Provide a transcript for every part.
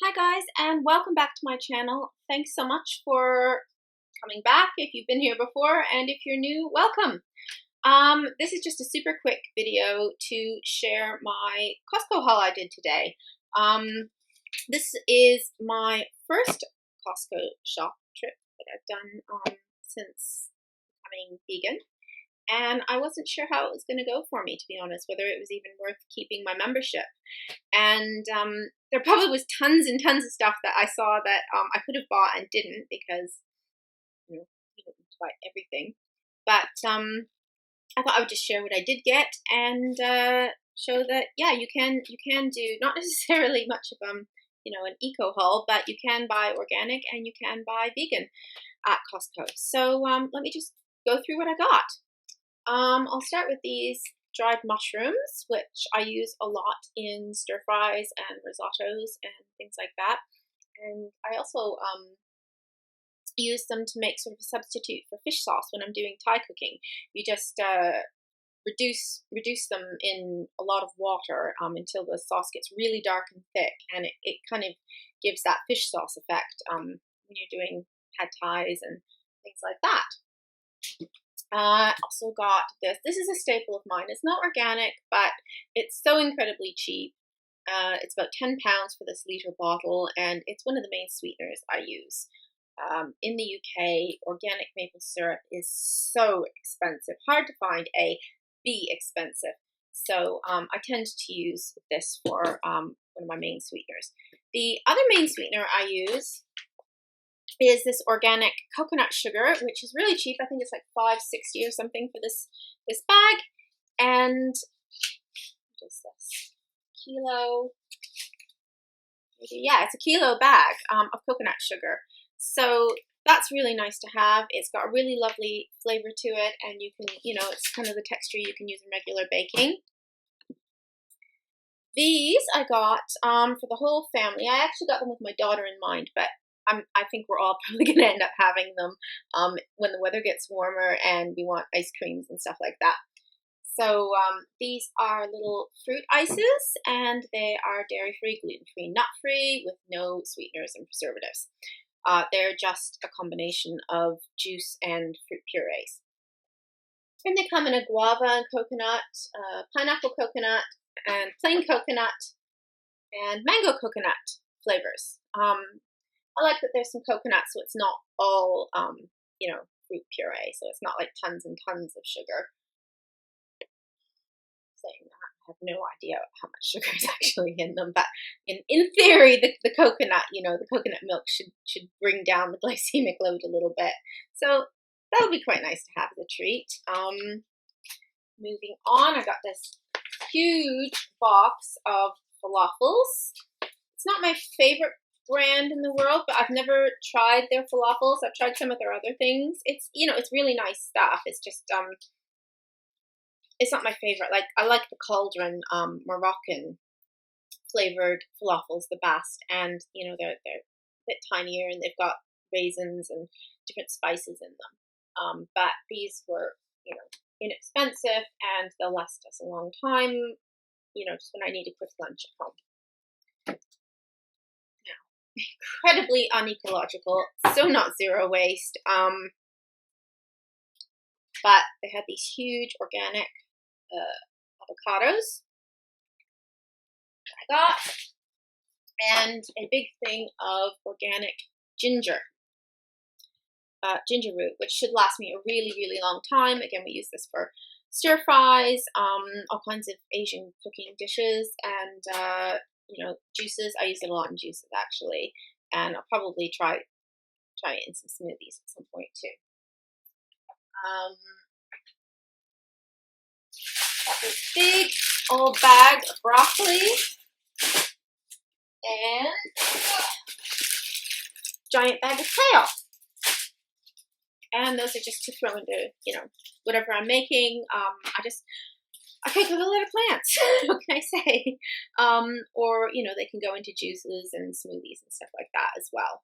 Hi guys, and welcome back to my channel. Thanks so much for coming back if you've been here before, and if you're new, welcome. This is just a super quick video to share my Costco haul I did today. This is my first Costco shop trip that I've done since becoming vegan. And I wasn't sure how it was going to go for me, to be honest, whether it was even worth keeping my membership. And there probably was tons and tons of stuff that I saw that I could have bought and didn't because, you don't need to buy everything. But I thought I would just share what I did get and show that, yeah, you can do not necessarily much of an eco haul, but you can buy organic and you can buy vegan at Costco. So let me just go through what I got. I'll start with these dried mushrooms, which I use a lot in stir fries and risottos and things like that. And I also use them to make sort of a substitute for fish sauce when I'm doing Thai cooking. You just reduce them in a lot of water until the sauce gets really dark and thick, and it kind of gives that fish sauce effect when you're doing pad thais and things like that. I also got this. This is a staple of mine. It's not organic, but it's so incredibly cheap. It's about £10 for this litre bottle, and it's one of the main sweeteners I use. In the UK, organic maple syrup is so expensive. Hard to find A, B expensive. So I tend to use this for one of my main sweeteners. The other main sweetener I use is this organic coconut sugar, which is really cheap. I think it's like $5.60 or something for this bag. And what is this? Kilo? Yeah, it's a kilo bag of coconut sugar. So that's really nice to have. It's got a really lovely flavor to it, and you can, it's kind of the texture you can use in regular baking. These I got for the whole family. I actually got them with my daughter in mind, but I think we're all probably going to end up having them when the weather gets warmer and we want ice creams and stuff like that. So these are little fruit ices, and they are dairy-free, gluten-free, nut-free, with no sweeteners and preservatives. They're just a combination of juice and fruit purees. And they come in a guava and coconut, pineapple coconut, and plain coconut, and mango coconut flavors. I like that there's some coconut, so it's not all, fruit puree. So it's not like tons and tons of sugar. Saying that, I have no idea how much sugar is actually in them, but in theory, the coconut, the coconut milk should bring down the glycemic load a little bit. So that'll be quite nice to have as a treat. Moving on, I got this huge box of falafels. It's not my favorite brand in the world, but I've never tried their falafels. I've tried some of their other things. It's it's really nice stuff. It's just it's not my favorite. Like, I like the cauldron Moroccan flavored falafels the best, and they're a bit tinier, and they've got raisins and different spices in them. But these were inexpensive, and they'll last us a long time. Just when I need a quick lunch at home. Incredibly unecological, so not zero waste. But they had these huge organic avocados I got, and a big thing of organic ginger root, which should last me a really, really long time. Again, we use this for stir fries, all kinds of Asian cooking dishes, and juices. I use it a lot in juices, actually, and I'll probably try it in some smoothies at some point too. Got this big old bag of broccoli and giant bag of kale. And those are just to throw into, whatever I'm making. I cook with a lot of plants. What can I say? Or they can go into juices and smoothies and stuff like that as well.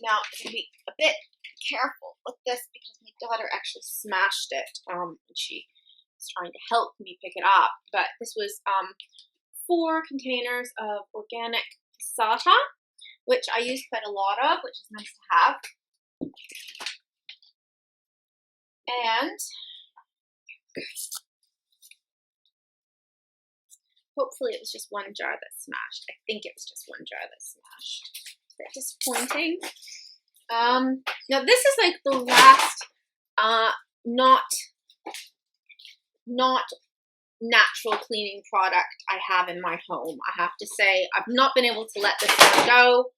Now, I'm going to be a bit careful with this because my daughter actually smashed it. And she was trying to help me pick it up. But this was 4 containers of organic passata, which I use quite a lot of, which is nice to have. And hopefully it was just one jar that smashed. I think it was just one jar that smashed. It's a bit disappointing. Now this is like the last not natural cleaning product I have in my home. I have to say, I've not been able to let this one go.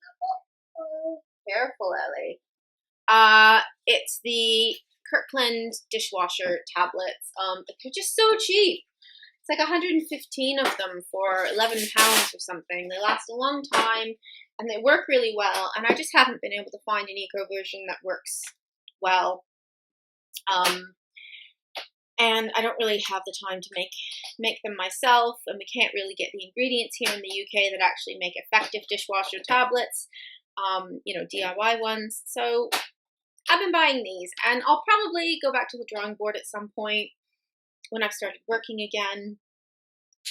Careful, Ellie. It's the Kirkland dishwasher tablets. They're just so cheap. It's like 115 of them for 11 pounds or something. They last a long time and they work really well. And I just haven't been able to find an eco version that works well. And I don't really have the time to make them myself, and we can't really get the ingredients here in the UK that actually make effective dishwasher tablets, you know, DIY ones. So I've been buying these, and I'll probably go back to the drawing board at some point when I've started working again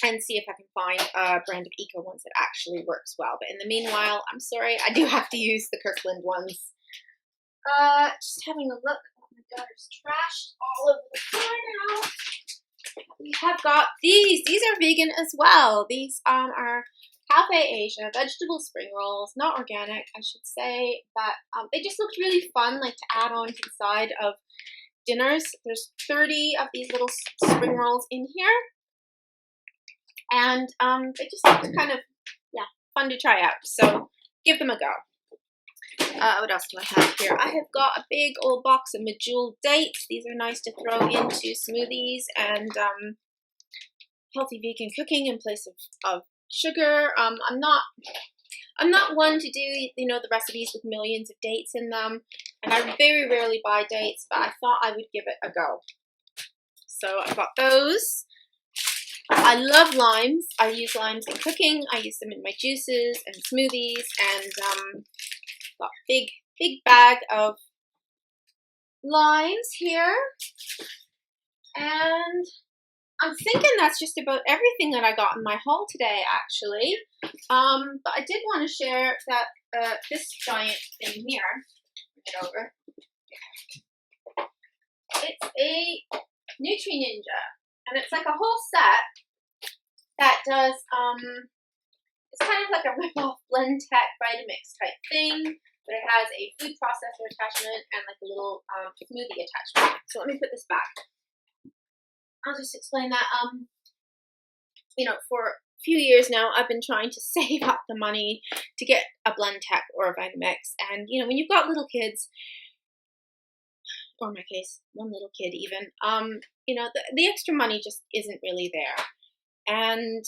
and see if I can find a brand of eco ones that actually works well. But in the meanwhile, I'm sorry, I do have to use the Kirkland ones. Just having a look. My daughter's trashed all over the floor now. We have got these. These are vegan as well. These are Cafe Asia vegetable spring rolls. Not organic, I should say, but they just looked really fun, like to add on to the side of dinners. There's 30 of these little spring rolls in here, and they just looked kind of, yeah, fun to try out. So give them a go. What else do I have here? I have got a big old box of medjool dates. These are nice to throw into smoothies and healthy vegan cooking in place of sugar. I'm not one to do, you know, the recipes with millions of dates in them, and I very rarely buy dates, but I thought I would give it a go. So I've got those. I love limes. I use limes in cooking. I use them in my juices and smoothies, and got a big bag of limes here, and I'm thinking that's just about everything that I got in my haul today, actually. But I did want to share that this giant thing here, bring it over. It's a Nutri-Ninja, and it's like a whole set that does it's kind of like a rip-off Blend-Tech Vitamix type thing, but it has a food processor attachment and like a little smoothie attachment. So let me put this back. I'll just explain that. You know, for a few years now, I've been trying to save up the money to get a Blend-Tech or a Vitamix. And, you know, when you've got little kids, or in my case, one little kid even, you know, the extra money just isn't really there. And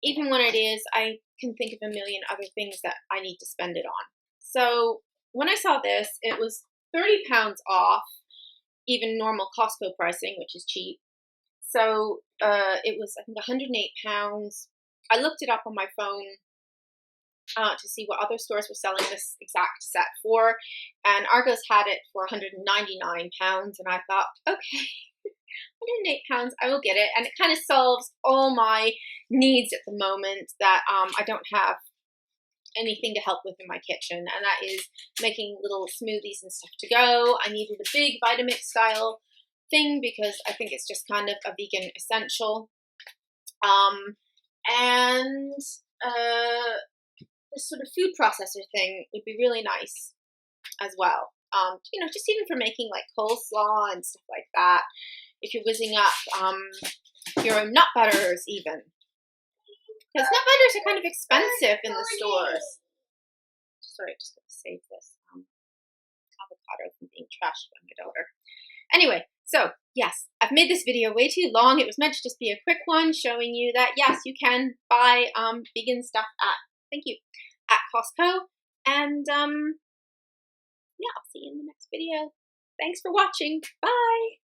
even when it is, I can think of a million other things that I need to spend it on. So when I saw this, it was 30 pounds off, even normal Costco pricing, which is cheap. So it was, I think, 108 pounds. I looked it up on my phone to see what other stores were selling this exact set for, and Argos had it for 199 pounds, and I thought, okay, 108 pounds, I will get it, and it kind of solves all my needs at the moment that I don't have anything to help with in my kitchen, and that is making little smoothies and stuff to go. I needed a big Vitamix style thing because I think it's just kind of a vegan essential. And this sort of food processor thing would be really nice as well. You know, just even for making like coleslaw and stuff like that. If you're whizzing up your own nut butters even. Because nut butters are kind of expensive in the stores. Sorry, just going to save this avocado from being trashed by my daughter. Anyway, so yes, I've made this video way too long. It was meant to just be a quick one showing you that yes, you can buy vegan stuff at Costco. And yeah, I'll see you in the next video. Thanks for watching. Bye.